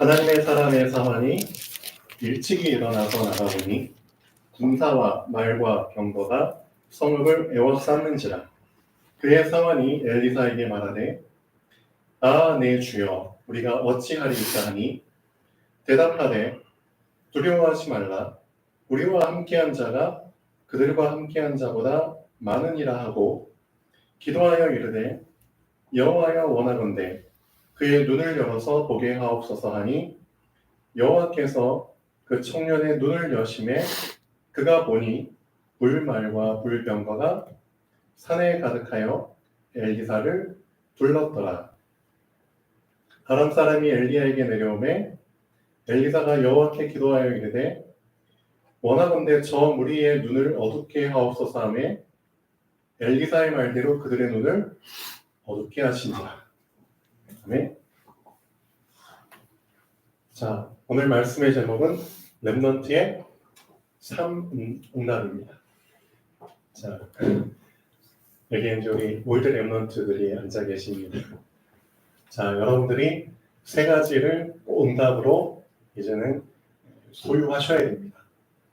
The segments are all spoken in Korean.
하나님의 사람의 사환이 일찍이 일어나서 나가보니 군사와 말과 병거가 성읍을 에워쌌는지라. 그의 사환이 엘리사에게 말하되 내 주여 우리가 어찌하리이까 하니 대답하되 두려워하지 말라. 우리와 함께한 자가 그들과 함께한 자보다 많으니라 하고 기도하여 이르되 여호와여 원하건대 그의 눈을 열어서 보게 하옵소서 하니 여호와께서 그 청년의 눈을 여심해 그가 보니 불말과 불병거가 산에 가득하여 엘리사를 둘렀더라. 아람 사람이 엘리야에게 내려오매 엘리사가 여호와께 기도하여 이르되 원하건대 저 무리의 눈을 어둡게 하옵소서 하며 엘리사의 말대로 그들의 눈을 어둡게 하신지라. 아멘. 자, 오늘 말씀의 제목은 렘넌트의 3응답입니다. 자, 여기 이제 우리 올드 렘넌트들이 앉아 계십니다. 자, 여러분들이 세 가지를 응답으로 이제는 소유하셔야 됩니다.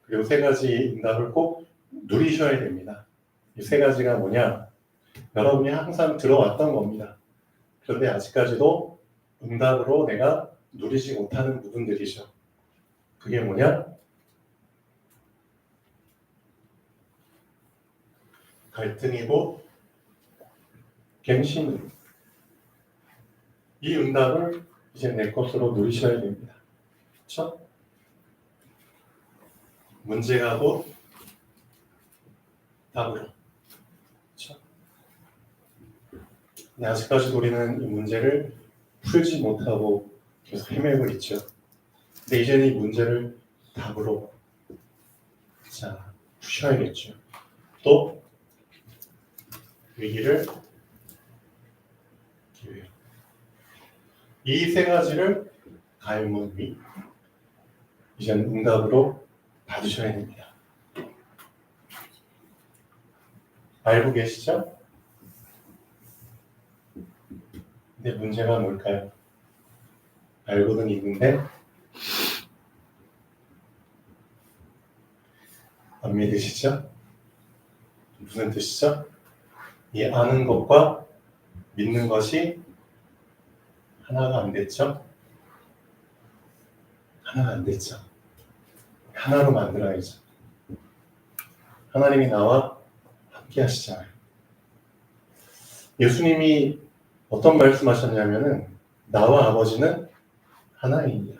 그리고 세 가지 응답을 꼭 누리셔야 됩니다. 이 세 가지가 뭐냐? 여러분이 항상 들어왔던 겁니다. 그런데 아직까지도 응답으로 내가 누리지 못하는 부분들이죠. 그게 뭐냐? 갈등이고 갱신입니다. 이 응답을 이제 내 것으로 누리셔야 됩니다. 그렇죠? 문제가 곧 답으로. 그렇죠? 근데 아직까지도 우리는 이 문제를 풀지 못하고 계속 헤매고 있죠. 근데 이제는 이 문제를 답으로 푸셔야겠죠. 또 위기를 기회로. 이 세 가지를 가요문이 이제는 응답으로 받으셔야 됩니다. 알고 계시죠? 근데 문제가 뭘까요? 알고는 있는데 안 믿으시죠? 무슨 뜻이죠? 이 아는 것과 믿는 것이 하나가 안 됐죠? 하나가 안 됐죠. 하나로 만들어야죠. 하나님이 나와 함께 하시잖아요. 예수님이 어떤 말씀하셨냐면은 나와 아버지는 하나이니라.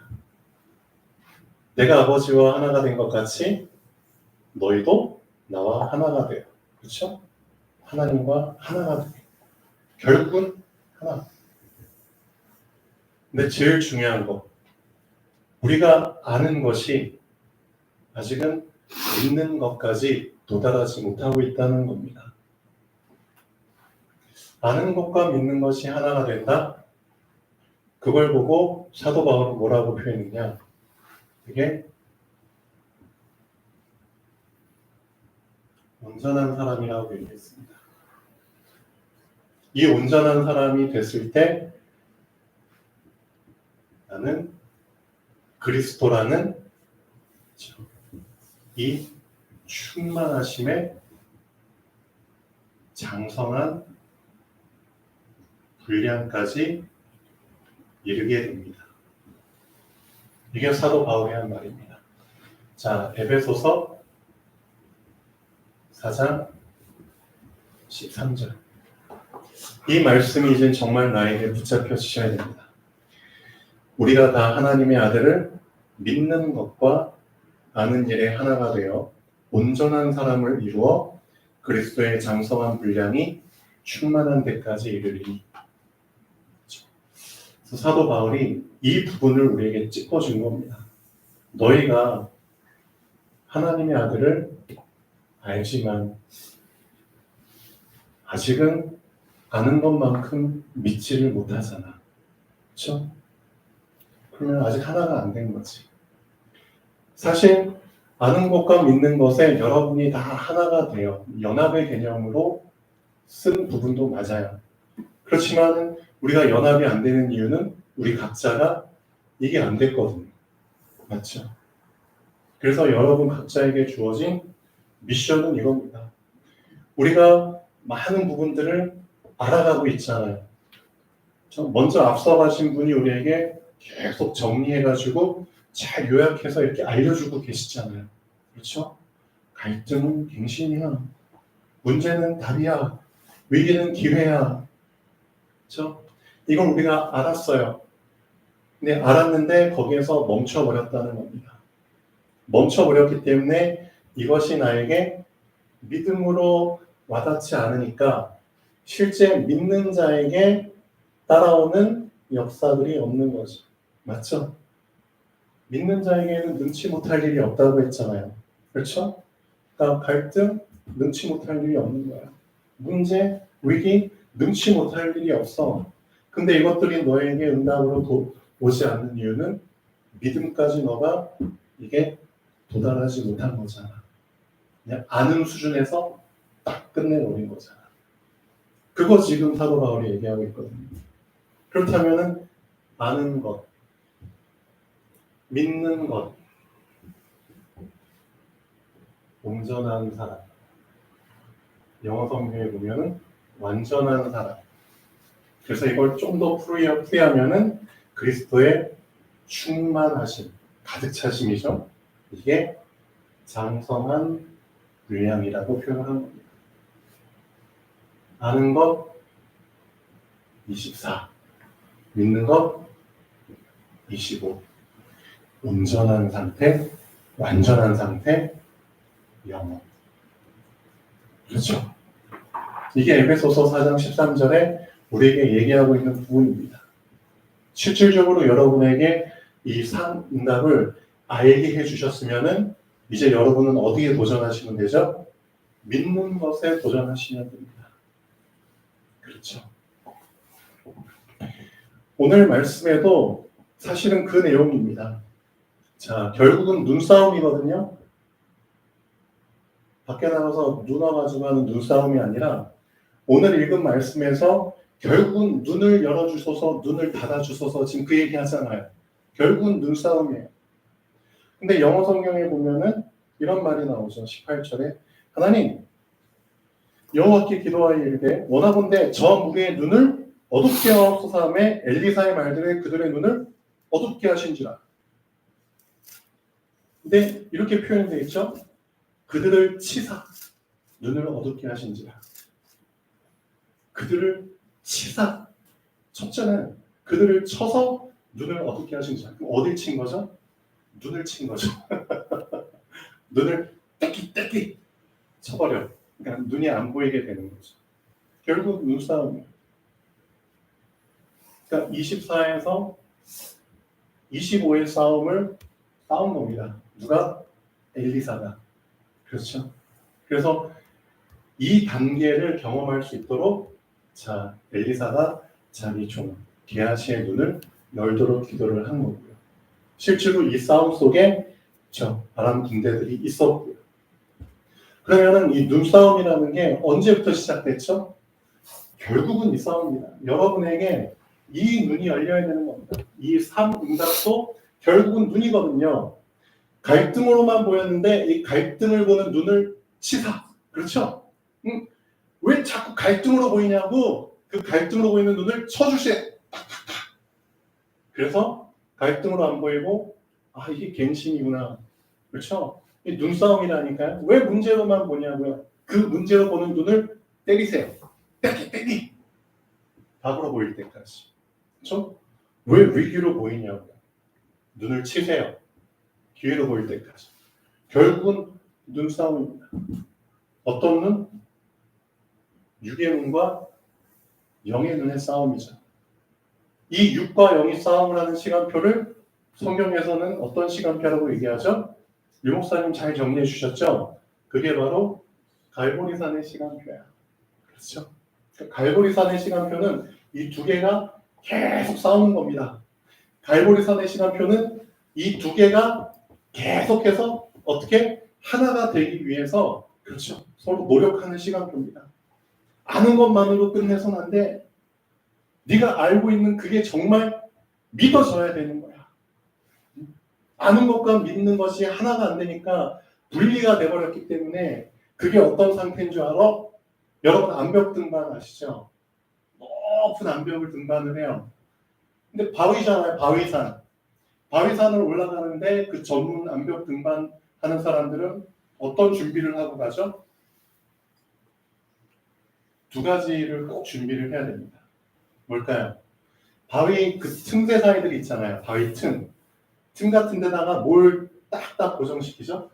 내가 아버지와 하나가 된 것 같이 너희도 나와 하나가 돼요. 그렇죠? 하나님과 하나가 돼요. 결국은 하나. 근데 제일 중요한 거, 우리가 아는 것이 아직은 믿는 것까지 도달하지 못하고 있다는 겁니다. 아는 것과 믿는 것이 하나가 된다? 그걸 보고 사도 바울은 뭐라고 표현했냐? 그게 온전한 사람이라고 얘기했습니다. 이 온전한 사람이 됐을 때 나는 그리스도라는 이 충만하심에 장성한 분량까지 이르게 됩니다. 이게 사도 바울이 한 말입니다. 자, 에베소서 4장 13절. 이 말씀이 이제 정말 나에게 붙잡혀지셔야 됩니다. 우리가 다 하나님의 아들을 믿는 것과 아는 일에 하나가 되어 온전한 사람을 이루어 그리스도의 장성한 분량이 충만한 데까지 이르리니. 그래서 사도 바울이 이 부분을 우리에게 짚어준 겁니다. 너희가 하나님의 아들을 알지만 아직은 아는 것만큼 믿지를 못하잖아. 그렇죠? 그러면 아직 하나가 안 된 거지. 사실 아는 것과 믿는 것에 여러분이 다 하나가 돼요. 연합의 개념으로 쓴 부분도 맞아요. 그렇지만 우리가 연합이 안 되는 이유는 우리 각자가 이게 안 됐거든요. 맞죠? 그래서 여러분 각자에게 주어진 미션은 이겁니다. 우리가 많은 부분들을 알아가고 있잖아요. 먼저 앞서가신 분이 우리에게 계속 정리해가지고 잘 요약해서 이렇게 알려주고 계시잖아요. 그렇죠? 갈등은 갱신이야. 문제는 답이야. 위기는 기회야. 그렇죠? 이건 우리가 알았어요. 근데 알았는데 거기에서 멈춰버렸다는 겁니다. 멈춰버렸기 때문에 이것이 나에게 믿음으로 와닿지 않으니까 실제 믿는 자에게 따라오는 역사들이 없는 거죠. 맞죠? 믿는 자에게는 능치 못할 일이 없다고 했잖아요. 그렇죠? 그러니까 갈등, 능치 못할 일이 없는 거야. 문제, 위기, 능치 못할 일이 없어. 근데 이것들이 너에게 응답으로 오지 않는 이유는 믿음까지 너가 이게 도달하지 못한 거잖아. 그냥 아는 수준에서 딱 끝내버린 거잖아. 그거 지금 사도 바울이 얘기하고 있거든요. 그렇다면은 아는 것, 믿는 것, 온전한 사람. 영어 성경에 보면은 완전한 사람. 그래서 이걸 좀 더 풀이하면은 그리스도의 충만하심, 가득 차심이죠. 이게 장성한 분량이라고 표현한 겁니다. 아는 것 24, 믿는 것 25, 온전한 상태, 완전한 상태, 영원. 그렇죠? 이게 에베소서 4장 13절에 우리에게 얘기하고 있는 부분입니다. 실질적으로 여러분에게 이 응답을 알게 해주셨으면은 이제 여러분은 어디에 도전하시면 되죠? 믿는 것에 도전하시면 됩니다. 그렇죠? 오늘 말씀에도 사실은 그 내용입니다. 자, 결국은 눈싸움이거든요. 밖에 나가서 눈 와가지고 하는 눈싸움이 아니라 오늘 읽은 말씀에서 결국은 눈을 열어주소서, 눈을 닫아주소서 지금 그 얘기 하잖아요. 결국은 눈싸움이에요. 근데 영어 성경에 보면은 이런 말이 나오죠. 18절에 하나님 여호와께 기도하여 이르되 원하건대 저 무리의 눈을 어둡게 하옵소서 하며 엘리사의 말들에 그들의 눈을 어둡게 하신지라. 근데 이렇게 표현되어 있죠. 그들을 치사 눈을 어둡게 하신지라. 그들을 치사. 첫째는 그들을 쳐서 눈을 어둡게 하신지라. 어딜 친 거죠? 눈을 친 거죠. 눈을 떼끼 쳐버려. 그러니까 눈이 안 보이게 되는 거죠. 결국 눈싸움이에요. 그러니까 24에서 25의 싸운 겁니다. 누가? 엘리사가. 그렇죠. 그래서 이 단계를 경험할 수 있도록 자 엘리사가 자기 종 게하시의 눈을 열도록 기도를 한 거고요. 실제로 이 싸움 속에 저 아람 군대들이 있었고요. 그러면은 이 눈싸움이라는 게 언제부터 시작됐죠? 결국은 이 싸움입니다. 여러분에게 이 눈이 열려야 되는 겁니다. 이 응답도 결국은 눈이거든요. 갈등으로만 보였는데 이 갈등을 보는 눈을 치사. 그렇죠? 왜 자꾸 갈등으로 보이냐고 그 갈등으로 보이는 눈을 쳐주세요. 그래서 갈등으로 안 보이고 아 이게 갱신이구나. 그렇죠? 이 눈싸움이라니까요. 왜 문제로만 보냐고요. 그 문제로 보는 눈을 때리세요. 때리. 답으로 보일 때까지. 그렇죠? 왜 위기로 보이냐고요. 눈을 치세요. 기회로 보일 때까지. 결국은 눈싸움입니다. 어떤 눈? 육의 눈과 영의 눈의 싸움이죠. 이 육과 영이 싸움을 하는 시간표를 성경에서는 어떤 시간표라고 얘기하죠? 유 목사님 잘 정리해 주셨죠? 그게 바로 갈보리산의 시간표야. 그렇죠? 갈보리산의 시간표는 이 두 개가 계속 싸우는 겁니다. 갈보리산의 시간표는 이 두 개가 계속해서 어떻게 하나가 되기 위해서 그렇죠. 서로 노력하는 시간표입니다. 아는 것만으로 끝내선 안 돼. 네가 알고 있는 그게 정말 믿어져야 되는 거야. 아는 것과 믿는 것이 하나가 안 되니까 분리가 돼버렸기 때문에 그게 어떤 상태인 줄 알아? 여러분 암벽 등반 아시죠? 높은 암벽을 등반을 해요. 근데 바위잖아요. 바위산. 바위산을 올라가는데 그 전문 암벽 등반하는 사람들은 어떤 준비를 하고 가죠? 두 가지를 꼭 준비를 해야 됩니다. 뭘까요? 바위 그 틈새 사이들 있잖아요. 바위 틈. 틈 같은 데다가 뭘 딱딱 고정시키죠?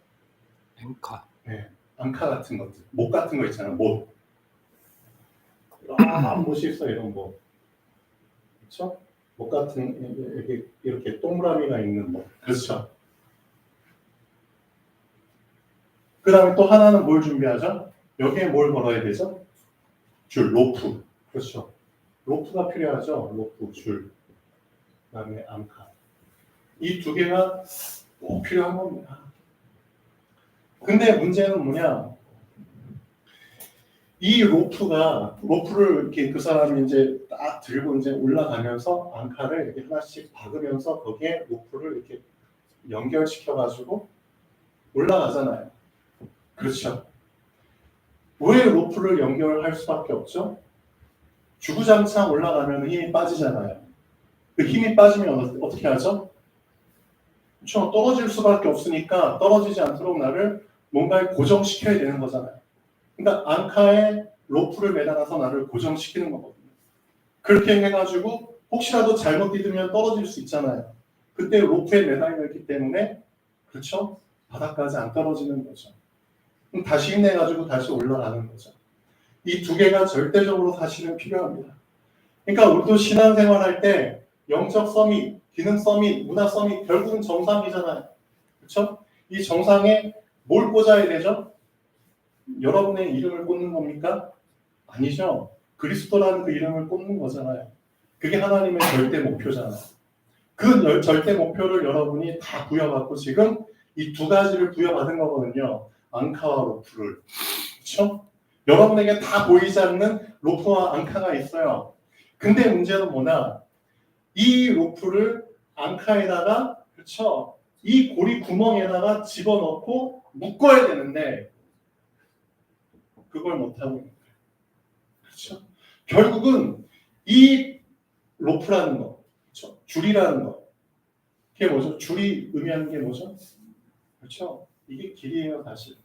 앵카. 네. 앙카 같은 것들. 못 같은 거 있잖아요. 못. 이런 못이 있어요. 이런 못. 그렇죠? 못 같은 이렇게 동그라미가 있는 못. 그렇죠? 그 다음에 또 하나는 뭘 준비하죠? 여기에 뭘 걸어야 되죠? 줄, 로프. 그렇죠. 로프가 필요하죠. 로프, 줄. 그 다음에 앙카. 이 두 개가 꼭 필요한 겁니다. 근데 문제는 뭐냐? 이 로프를 이렇게 그 사람이 이제 딱 들고 이제 올라가면서 앙카를 이렇게 하나씩 박으면서 거기에 로프를 이렇게 연결시켜가지고 올라가잖아요. 그렇죠. 왜 로프를 연결할 수밖에 없죠? 주구장창 올라가면 힘이 빠지잖아요. 그 힘이 빠지면 어떻게 하죠? 그렇죠. 떨어질 수밖에 없으니까 떨어지지 않도록 나를 뭔가에 고정시켜야 되는 거잖아요. 그러니까 앙카에 로프를 매달아서 나를 고정시키는 거거든요. 그렇게 해가지고 혹시라도 잘못 뛰면 떨어질 수 있잖아요. 그때 로프에 매달려 있기 때문에 그렇죠? 바닥까지 안 떨어지는 거죠. 그럼 다시 힘내가지고 다시 올라가는 거죠. 이 두 개가 절대적으로 사실은 필요합니다. 그러니까 우리도 신앙생활 할 때 영적 서밋, 기능 서밋, 문화 서밋 결국은 정상이잖아요. 그렇죠? 이 정상에 뭘 꽂아야 되죠? 여러분의 이름을 꽂는 겁니까? 아니죠. 그리스도라는 그 이름을 꽂는 거잖아요. 그게 하나님의 절대 목표잖아요. 그 절대 목표를 여러분이 다 부여받고 지금 이 두 가지를 부여받은 거거든요. 앙카와 로프를. 그렇죠? 여러분에게 다 보이지 않는 로프와 앙카가 있어요. 근데 문제는 뭐냐? 이 로프를 앙카에다가 그렇죠? 이 고리 구멍에다가 집어넣고 묶어야 되는데 그걸 못하고 있는 거예요. 그렇죠? 결국은 이 로프라는 거, 그렇죠? 줄이라는 거, 그게 뭐죠? 줄이 의미하는 게 뭐죠? 그렇죠? 이게 길이에요, 사실.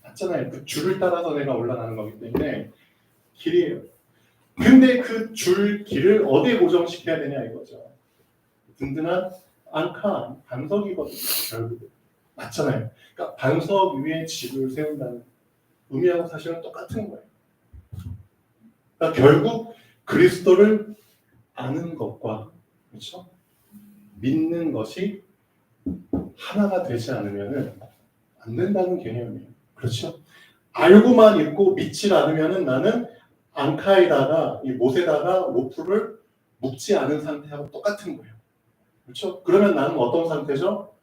맞잖아요. 그 줄을 따라서 내가 올라가는 거기 때문에 길이에요. 근데 그 줄 길을 어디에 고정시켜야 되냐 이거죠. 든든한 앙카, 반석이거든요. 결국은. 맞잖아요. 그러니까 반석 위에 집을 세운다는 의미하고 사실은 똑같은 거예요. 그러니까 결국 그리스도를 아는 것과 그렇죠? 믿는 것이 하나가 되지 않으면 안 된다는 개념이에요. 그렇죠? 알고만 있고 믿지 않으면 나는 앙카에다가 이 못에다가 로프를 묶지 않은 상태하고 똑같은 거예요. 그렇죠? 그러면 나는 어떤 상태죠?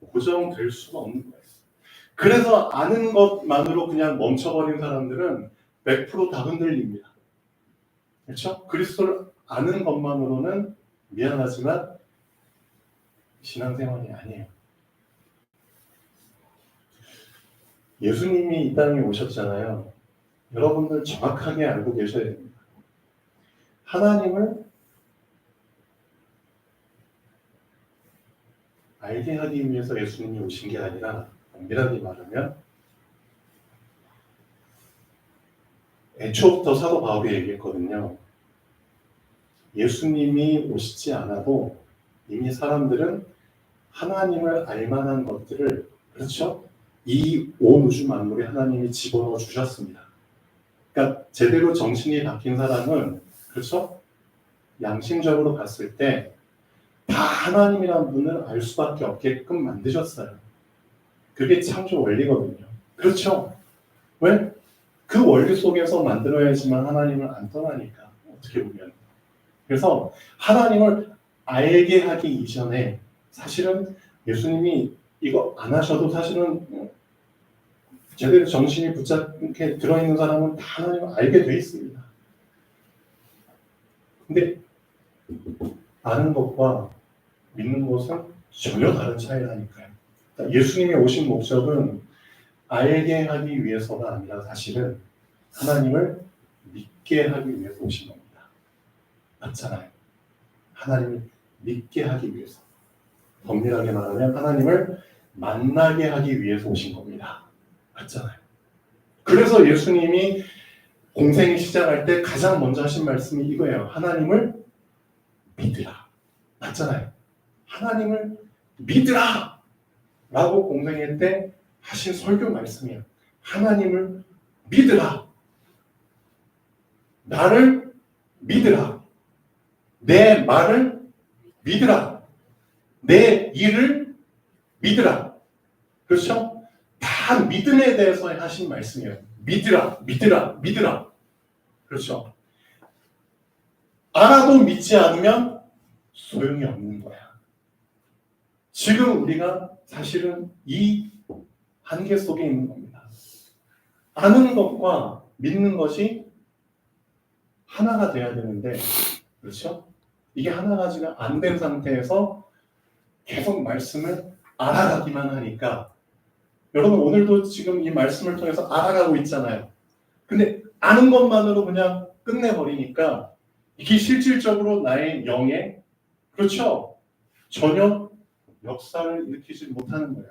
고정될 수가 없는 거예요. 그래서 아는 것만으로 그냥 멈춰버린 사람들은 100%다 흔들립니다. 그렇죠? 그리스도를 아는 것만으로는 미안하지만 신앙생활이 아니에요. 예수님이 이 땅에 오셨잖아요. 여러분들 정확하게 알고 계셔야 됩니다. 하나님을 알게 하기 위해서 예수님이 오신 게 아니라 엄밀하게 말하면 애초부터 사도 바울이 얘기했거든요. 예수님이 오시지 않아도 이미 사람들은 하나님을 알만한 것들을 그렇죠? 이 온 우주 만물에 하나님이 집어넣어 주셨습니다. 그러니까 제대로 정신이 바뀐 사람은 그렇죠? 양심적으로 봤을 때 다 하나님이라는 분을 알 수밖에 없게끔 만드셨어요. 그게 창조 원리거든요. 그렇죠? 왜? 그 원리 속에서 만들어야지만 하나님을 안 떠나니까 어떻게 보면. 그래서 하나님을 알게 하기 이전에 사실은 예수님이 이거 안 하셔도 사실은 제대로 정신이 붙잡게 들어있는 사람은 다 하나님을 알게 돼 있습니다. 근데 아는 것과 믿는 것은 전혀 다른 차이라니까요. 그러니까 예수님이 오신 목적은 알게 하기 위해서가 아니라 사실은 하나님을 믿게 하기 위해서 오신 겁니다. 맞잖아요. 하나님을 믿게 하기 위해서. 엄밀하게 말하면 하나님을 만나게 하기 위해서 오신 겁니다. 맞잖아요. 그래서 예수님이 공생이 시작할 때 가장 먼저 하신 말씀이 이거예요. 하나님을 믿으라. 맞잖아요. 하나님을 믿으라! 라고 공생일 때 하신 설교 말씀이에요. 하나님을 믿으라. 나를 믿으라. 내 말을 믿으라. 내 일을 믿으라. 그렇죠? 다 믿음에 대해서 하신 말씀이에요. 믿으라, 믿으라, 믿으라. 그렇죠? 알아도 믿지 않으면 소용이 없는 거야. 지금 우리가 사실은 이 한계 속에 있는 겁니다. 아는 것과 믿는 것이 하나가 돼야 되는데, 그렇죠? 이게 하나가지가 안 된 상태에서 계속 말씀을 알아가기만 하니까, 여러분 오늘도 지금 이 말씀을 통해서 알아가고 있잖아요. 근데 아는 것만으로 그냥 끝내버리니까 이게 실질적으로 나의 영에, 그렇죠? 전혀 역사를 일으키지 못하는 거예요.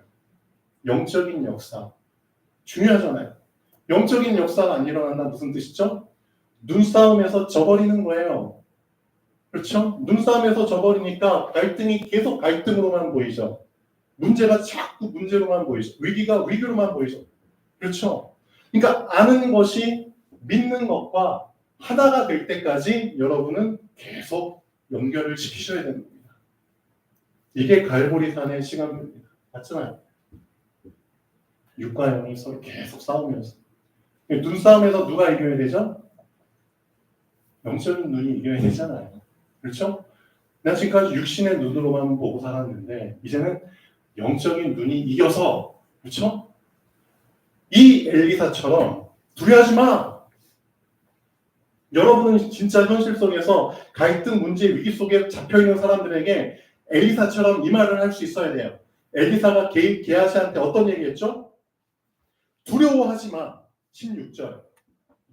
영적인 역사. 중요하잖아요. 영적인 역사가 안 일어난다 무슨 뜻이죠? 눈싸움에서 져버리는 거예요. 그렇죠? 눈싸움에서 져버리니까 갈등이 계속 갈등으로만 보이죠. 문제가 자꾸 문제로만 보이죠. 위기가 위기로만 보이죠. 그렇죠? 그러니까 아는 것이 믿는 것과 하나가 될 때까지 여러분은 계속 연결을 시키셔야 되는 겁니다. 이게 갈보리산의 시간표입니다. 맞잖아요. 육과 영이 서로 계속 싸우면서. 눈싸움에서 누가 이겨야 되죠? 영적인 눈이 이겨야 되잖아요. 그렇죠? 나 지금까지 육신의 눈으로만 보고 살았는데 이제는 영적인 눈이 이겨서, 그렇죠? 이 엘리사처럼 두려워하지 마. 여러분은 진짜 현실 속에서 갈등, 문제, 위기 속에 잡혀있는 사람들에게 엘리사처럼 이 말을 할 수 있어야 돼요. 엘리사가 게하시한테 어떤 얘기했죠? 두려워하지 마. 16절.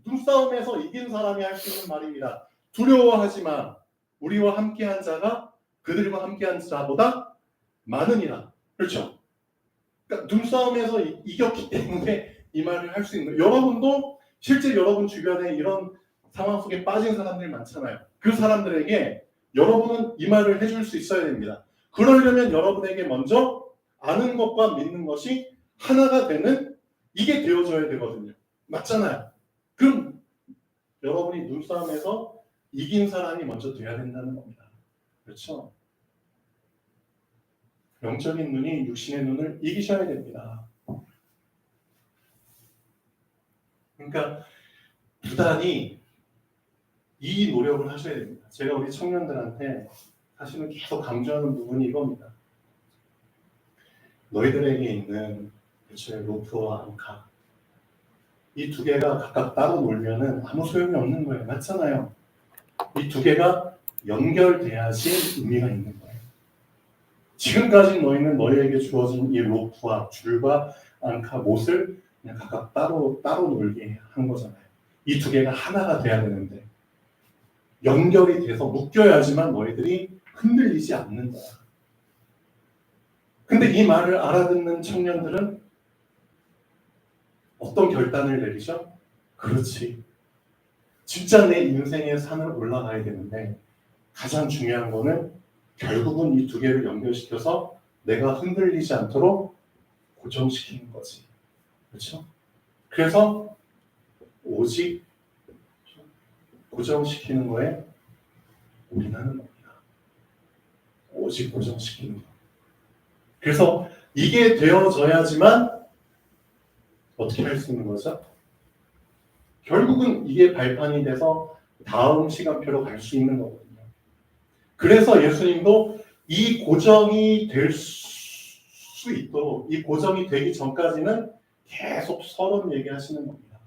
눈싸움에서 이긴 사람이 할 수 있는 말입니다. 두려워하지 마. 우리와 함께한 자가 그들과 함께한 자보다 많으니라. 그렇죠? 그러니까 눈싸움에서 이겼기 때문에 이 말을 할 수 있는 거예요. 여러분도 실제 여러분 주변에 이런 상황 속에 빠진 사람들이 많잖아요. 그 사람들에게 여러분은 이 말을 해줄 수 있어야 됩니다. 그러려면 여러분에게 먼저 아는 것과 믿는 것이 하나가 되는 이게 되어져야 되거든요. 맞잖아요. 그럼 여러분이 눈싸움에서 이긴 사람이 먼저 돼야 된다는 겁니다. 그렇죠? 영적인 눈이 육신의 눈을 이기셔야 됩니다. 그러니까 부단히 이 노력을 하셔야 됩니다. 제가 우리 청년들한테 사실은 계속 강조하는 부분이 이겁니다. 너희들에게 있는 그렇죠, 로프와 앙카 이 두 개가 각각 따로 놀면은 아무 소용이 없는 거예요. 맞잖아요. 이 두 개가 연결돼야지 의미가 있는 거예요. 지금까지 너희는 너희에게 주어진 이 로프와 줄과 앙카 못을 그냥 각각 따로 놀게 한 거잖아요. 이 두 개가 하나가 돼야 되는데 연결이 돼서 묶여야지만 너희들이 흔들리지 않는 거야. 근데 이 말을 알아듣는 청년들은 어떤 결단을 내리죠? 그렇지. 진짜 내 인생의 산을 올라가야 되는데 가장 중요한 거는 결국은 이 두 개를 연결시켜서 내가 흔들리지 않도록 고정시키는 거지. 그렇죠? 그래서 오직 고정시키는 거에 올인하는 겁니다. 오직 고정시키는 거. 그래서 이게 되어져야지만 어떻게 할 수 있는 거죠? 결국은 이게 발판이 돼서 다음 시간표로 갈 수 있는 거거든요. 그래서 예수님도 이 고정이 될 수 있도록 이 고정이 되기 전까지는 계속 서론 얘기하시는 겁니다.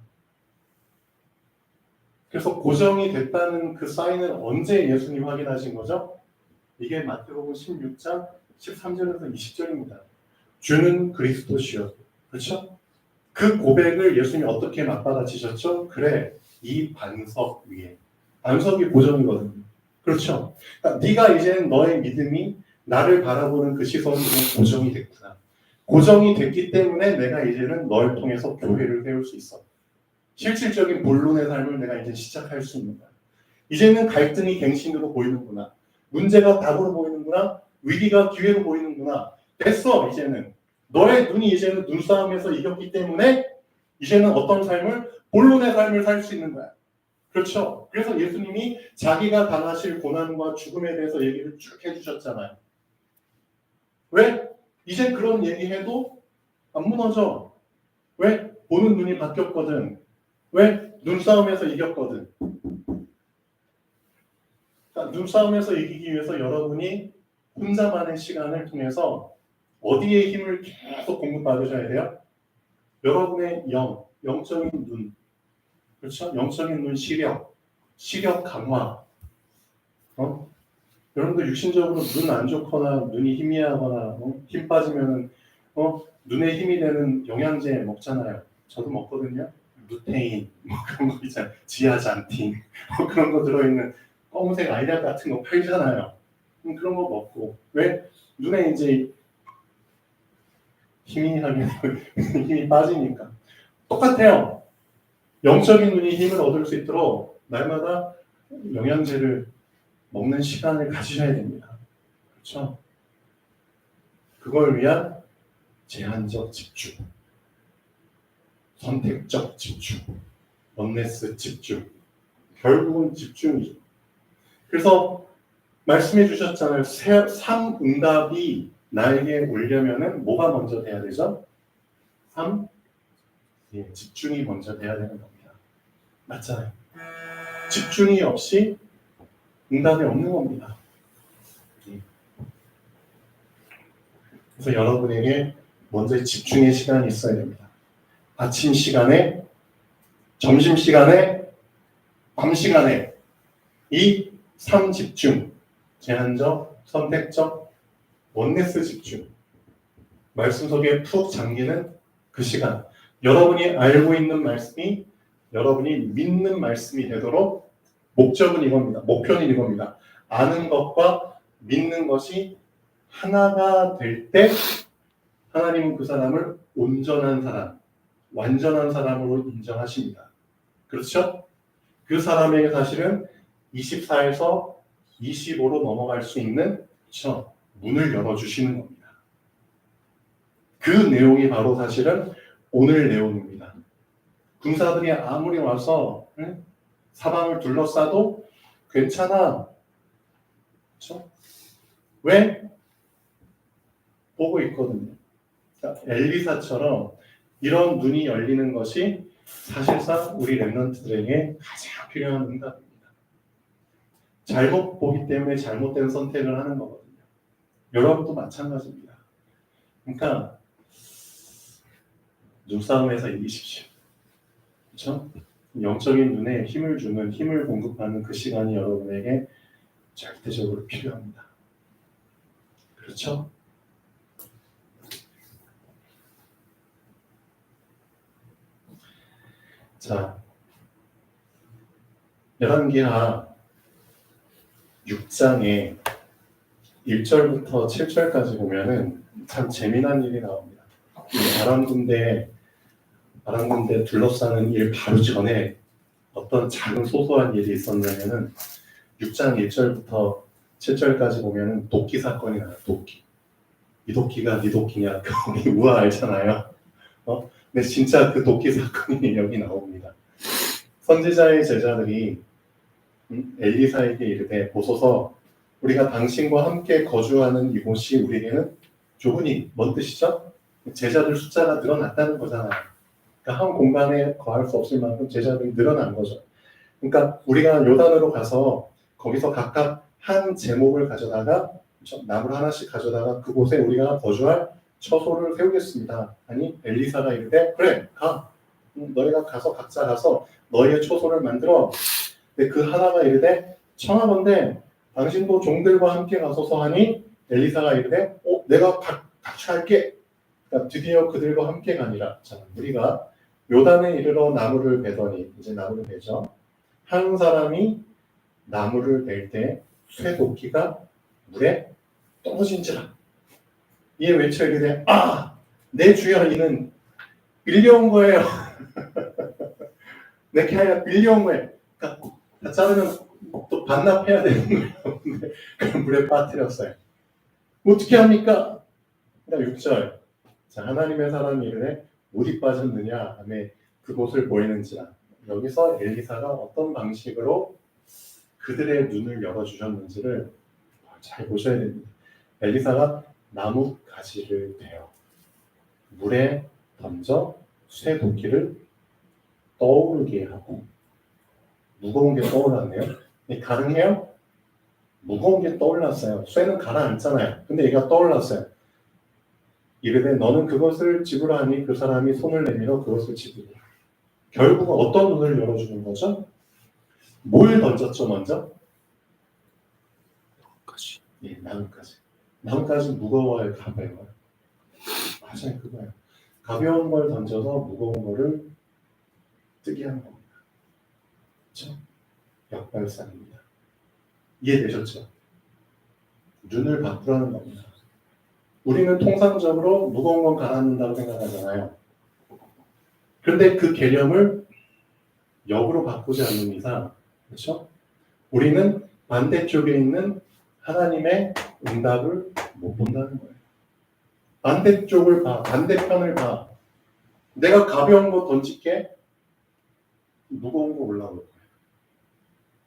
그래서 고정이 됐다는 그 사인을 언제 예수님 확인하신 거죠? 이게 마태복음 16장 13절에서 20절입니다. 주는 그리스도시요. 그렇죠? 그 고백을 예수님이 어떻게 맞받아치셨죠? 그래, 이 반석 위에. 반석이 고정이거든요. 그렇죠? 그러니까 네가 이제는 너의 믿음이 나를 바라보는 그 시선이 고정이 됐구나. 고정이 됐기 때문에 내가 이제는 널 통해서 교회를 세울 수 있어. 실질적인 본론의 삶을 내가 이제 시작할 수 있는 거야. 이제는 갈등이 갱신으로 보이는구나. 문제가 답으로 보이는구나. 위기가 기회로 보이는구나. 됐어, 이제는. 너의 눈이 이제는 눈싸움에서 이겼기 때문에 이제는 어떤 삶을, 본론의 삶을 살 수 있는 거야. 그렇죠? 그래서 예수님이 자기가 당하실 고난과 죽음에 대해서 얘기를 쭉 해주셨잖아요. 왜? 이제 그런 얘기해도 안 무너져. 왜? 보는 눈이 바뀌었거든. 왜? 눈싸움에서 이겼거든. 눈싸움에서 이기기 위해서 여러분이 혼자만의 시간을 통해서 어디에 힘을 계속 공급받으셔야 돼요? 여러분의 영적인 눈, 그렇죠? 영적인 눈 시력 강화. 여러분들 육신적으로 눈 안 좋거나 눈이 희미하거나 힘 빠지면은 눈에 힘이 되는 영양제 먹잖아요. 저도 먹거든요. 루테인 그런 거 있잖아요. 지아잔틴 그런 거 들어있는 검은색 알약 같은 거 팔잖아요. 그런 거 먹고 왜? 눈에 이제 힘이 빠지니까. 똑같아요. 영적인 눈이 힘을 얻을 수 있도록 날마다 영양제를 먹는 시간을 가지셔야 됩니다. 그렇죠? 그걸 위한 제한적 집중, 선택적 집중, 원네스 집중. 결국은 집중이죠. 그래서 말씀해 주셨잖아요. 삶 응답이 나에게 오려면은 뭐가 먼저 돼야 되죠? 집중이 먼저 돼야 되는 겁니다. 맞잖아요. 집중이 없이 응답이 없는 겁니다. 그래서 여러분에게 먼저 집중의 시간이 있어야 됩니다. 아침 시간에, 점심 시간에, 밤 시간에 이 3집중, 제한적, 선택적, 원네스 집중, 말씀 속에 푹 잠기는 그 시간, 여러분이 알고 있는 말씀이 여러분이 믿는 말씀이 되도록 목적은 이겁니다. 목표는 이겁니다. 아는 것과 믿는 것이 하나가 될 때 하나님은 그 사람을 온전한 사람, 완전한 사람으로 인정하십니다. 그렇죠? 그 사람에게 사실은 24에서 25로 넘어갈 수 있는 그렇죠? 문을 열어주시는 겁니다. 그 내용이 바로 사실은 오늘 내용입니다. 군사들이 아무리 와서 사방을 둘러싸도 괜찮아. 그렇죠? 왜? 보고 있거든요. 그러니까 엘리사처럼 이런 눈이 열리는 것이 사실상 우리 렘넌트들에게 가장 필요한 응답입니다. 잘못 보기 때문에 잘못된 선택을 하는 거거든요. 여러분도 마찬가지입니다. 그러니까 눈싸움에서 이기십시오. 그렇죠? 영적인 눈에 힘을 주는, 힘을 공급하는 그 시간이 여러분에게 절대적으로 필요합니다. 그렇죠? 자, 열왕기하 6장에 1절부터 7절까지 보면은 참 재미난 일이 나옵니다. 아람 군대 둘러싸는 일 바로 전에 어떤 작은 소소한 일이 있었냐면은 6장 1절부터 7절까지 보면은 도끼 사건이 나요. 도끼. 이 도끼가 네 도끼냐? 우리 우아 알잖아요. 근데 진짜 그 도끼 사건이 여기 나옵니다. 선지자의 제자들이 엘리사에게 이르되 보소서 우리가 당신과 함께 거주하는 이곳이 우리에게는 좁으니 뭔 뜻이죠? 제자들 숫자가 늘어났다는 거잖아요. 그러니까 한 공간에 거할 수 없을 만큼 제자들이 늘어난 거죠. 그러니까 우리가 요단으로 가서 거기서 각각 한 제목을 가져다가 나무를 하나씩 가져다가 그곳에 우리가 거주할 처소를 세우겠습니다. 아니 엘리사가 이르되 그래 가 너희가 가서 각자 가서 너희의 처소를 만들어. 근데 그 하나가 이르되 청하건대 당신도 종들과 함께 가소서 하니 엘리사가 이르되 내가 각축할게. 그러니까 드디어 그들과 함께가 아니라 자, 우리가 요단에 이르러 나무를 베더니 이제 나무를 베죠. 한 사람이 나무를 벨 때 쇠도끼가 물에 떨어진지라. 이에 외쳐 이르되 내 주여 이는 빌려온 거예요. 내게 아니라 빌려온 거예요. 그러니까 다 자르면 또 반납해야 되는 거예요. 근데 그걸 물에 빠뜨렸어요. 어떻게 합니까? 6절. 자, 하나님의 사람이 이르되 어디 빠졌느냐 하며 그곳을 보이는지라. 여기서 엘리사가 어떤 방식으로 그들의 눈을 열어주셨는지를 잘 보셔야 됩니다. 엘리사가 나무 가지를 베어 물에 던져 쇠도끼를 떠오르게 하고 무거운 게 떠올랐네요. 가능해요? 무거운 게 떠올랐어요. 쇠는 가라앉잖아요. 근데 얘가 떠올랐어요. 이르되 너는 그것을 집으라 하니 그 사람이 손을 내밀어 그것을 집으라. 결국은 어떤 눈을 열어주는 거죠? 뭘 던졌죠 먼저? 예, 나뭇가지. 나뭇가지 무거워요, 가벼워요? 맞아요, 그거예요. 가벼운 걸 던져서 무거운 거를 뜨게 하는 겁니다. 그렇죠? 역발상입니다. 이해되셨죠? 눈을 바꾸라는 겁니다. 우리는 통상적으로 무거운 건 가라앉는다고 생각하잖아요. 그런데 그 개념을 역으로 바꾸지 않는 이상, 그렇죠? 우리는 반대쪽에 있는 하나님의 응답을 못 본다는 거예요. 반대쪽을 봐, 반대편을 봐. 내가 가벼운 거 던질게, 무거운 거 올라올 거예요.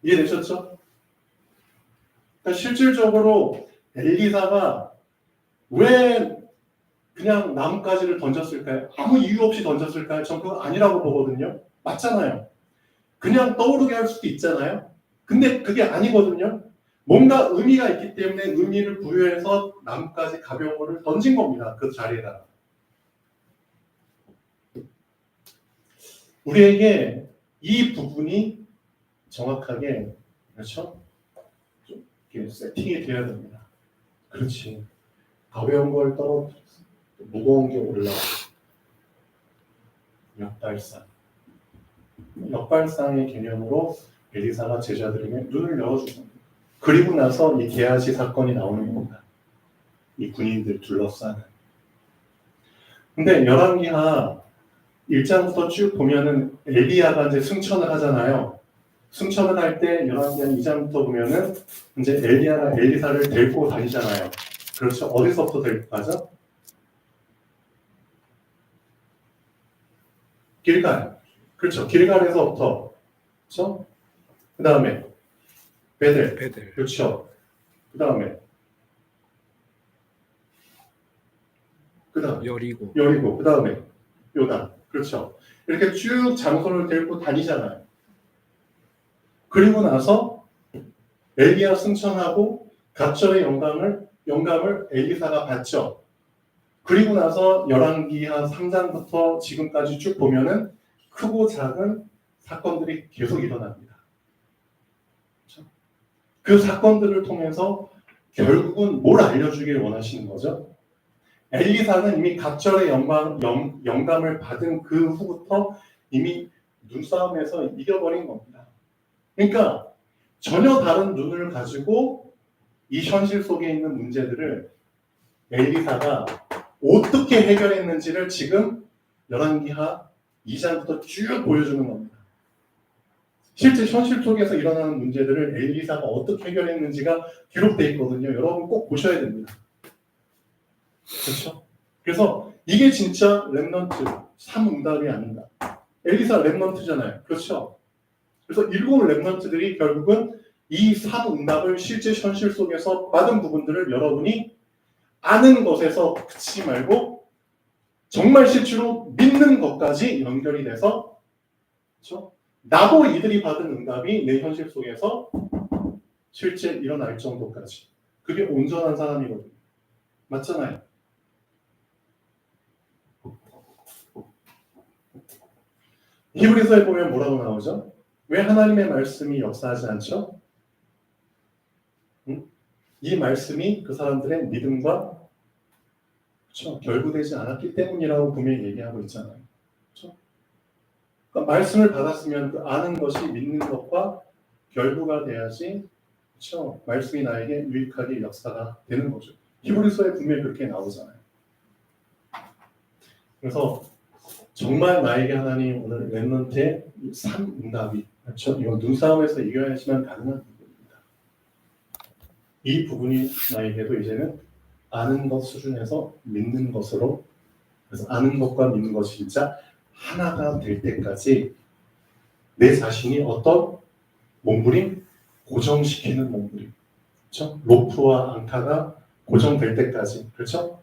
이해되셨죠? 그러니까 실질적으로 엘리사가 왜 그냥 나뭇가지를 던졌을까요? 아무 이유 없이 던졌을까요? 전 그거 아니라고 보거든요. 맞잖아요. 그냥 떠오르게 할 수도 있잖아요. 근데 그게 아니거든요. 뭔가 의미가 있기 때문에 의미를 부여해서 나뭇가지 가벼운 거를 던진 겁니다. 그 자리에다가. 우리에게 이 부분이 정확하게, 그렇죠? 좀 이렇게 세팅이 되어야 됩니다. 그렇지. 가벼운 걸 떨어뜨렸어. 무거운 게 올라와. 역발상. 역발상의 개념으로 엘리사가 제자들에게 눈을 열어주는 겁니다. 그리고 나서 이 게하시 사건이 나오는 겁니다. 이 군인들 둘러싸는. 근데 열왕기하 1장부터 쭉 보면은 엘리야가 이제 승천을 하잖아요. 승천을 할 때 열왕기하 2장부터 보면은 이제 엘리야가 엘리사를 데리고 다니잖아요. 그렇죠? 어디서부터 데리고 가죠? 길갈. 그렇죠. 길갈에서부터. 그렇죠? 그 다음에 베델. 그렇죠. 그 다음에 여리고. 그 다음에 요단. 그렇죠. 이렇게 쭉 장소를 데리고 다니잖아요. 그리고 나서 엘리야 승천하고 갑절의 영감을 엘리사가 받죠. 그리고 나서 열왕기하 3장부터 지금까지 쭉 보면은 크고 작은 사건들이 계속 일어납니다. 그렇죠? 그 사건들을 통해서 결국은 뭘 알려주길 원하시는 거죠? 엘리사는 이미 갑절의 영감을 받은 그 후부터 이미 눈싸움에서 이겨버린 겁니다. 그러니까 전혀 다른 눈을 가지고 이 현실 속에 있는 문제들을 엘리사가 어떻게 해결했는지를 지금 열왕기하 2장부터 쭉 보여주는 겁니다. 실제 현실 속에서 일어나는 문제들을 엘리사가 어떻게 해결했는지가 기록되어 있거든요. 여러분 꼭 보셔야 됩니다. 그렇죠? 그래서 이게 진짜 렘넌트, 3응답이 아닌가. 엘리사 렘넌트잖아요. 그렇죠? 그래서 7 렘넌트들이 결국은 이 3응답을 실제 현실 속에서 받은 부분들을 여러분이 아는 것에서 그치지 말고 정말 실제로 믿는 것까지 연결이 돼서, 그렇죠? 나도 이들이 받은 응답이 내 현실 속에서 실제 일어날 정도까지. 그게 온전한 사람이거든요. 맞잖아요. 히브리서에 보면 뭐라고 나오죠? 왜 하나님의 말씀이 역사하지 않죠? 이 말씀이 그 사람들의 믿음과 그렇죠? 결부되지 않았기 때문이라고 분명히 얘기하고 있잖아요. 그렇죠? 그러니까 말씀을 받았으면 그 아는 것이 믿는 것과 결부가 돼야지 그렇죠? 말씀이 나에게 유익하게 역사가 되는 거죠. 히브리서에 분명히 그렇게 나오잖아요. 그래서 정말 나에게 하나님 오늘 렘넌트의 삶 응답이 그렇죠? 이건 눈싸움에서 이겨야지만 가능한 부분입니다. 이 부분이 나에게도 이제는 아는 것 수준에서 믿는 것으로 그래서 아는 것과 믿는 것이 진짜 하나가 될 때까지 내 자신이 어떤 몸부림? 고정시키는 몸부림. 그렇죠? 로프와 앙카가 고정될 때까지. 그렇죠?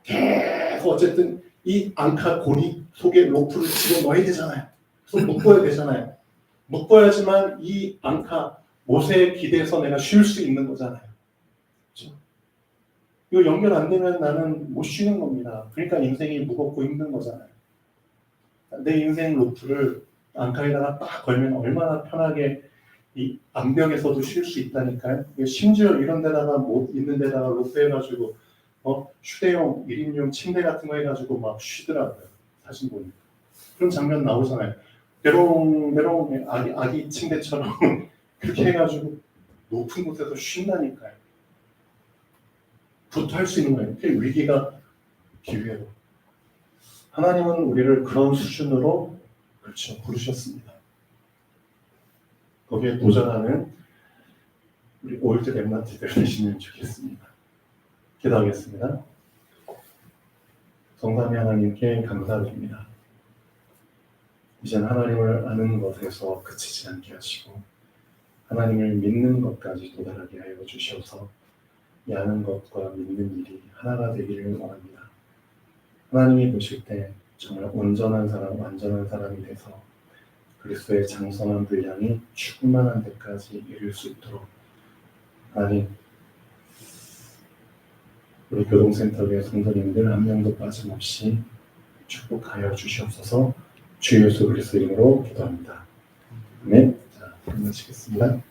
계속 어쨌든 이 앙카 고리 속에 로프를 집어넣어야 되잖아요. 그래서 묶어야 되잖아요. 묶어야지만 이 앙카 못에 기대서 내가 쉴 수 있는 거잖아요. 그렇죠? 이거 연결 안 되면 나는 못 쉬는 겁니다. 그러니까 인생이 무겁고 힘든 거잖아요. 내 인생 로프를 앙카에다가 딱 걸면 얼마나 편하게 이 암벽에서도 쉴 수 있다니까요. 심지어 이런 데다가 못 있는 데다가 로프 해가지고 휴대용 1인용 침대 같은 거 해가지고 막 쉬더라고요. 사진 보니까. 그런 장면 나오잖아요. 메롱메롱 아기 침대처럼 그렇게 해가지고 높은 곳에서 쉰다니까요. 붙어 할 수 있는 거예요. 위기가 기회로. 하나님은 우리를 그런 수준으로 그렇죠 부르셨습니다. 거기에 도전하는 우리 올드 렘넌트들 되시면 좋겠습니다. 기도하겠습니다. 성삼위 하나님께 감사드립니다. 이제는 하나님을 아는 것에서 그치지 않게 하시고 하나님을 믿는 것까지 도달하게 하여 주시옵서 이 아는 것과 믿는 일이 하나가 되기를 원합니다. 하나님이 보실 때 정말 온전한 사람, 완전한 사람이 돼서 그리스도의 장성한 분량이 충만한 데까지 이룰 수 있도록 하나님 우리 교동센터의 성도님들 한 명도 빠짐없이 축복하여 주시옵소서. 주 예수 그리스도 이름으로 기도합니다. 아멘. 자, 끝마치겠습니다.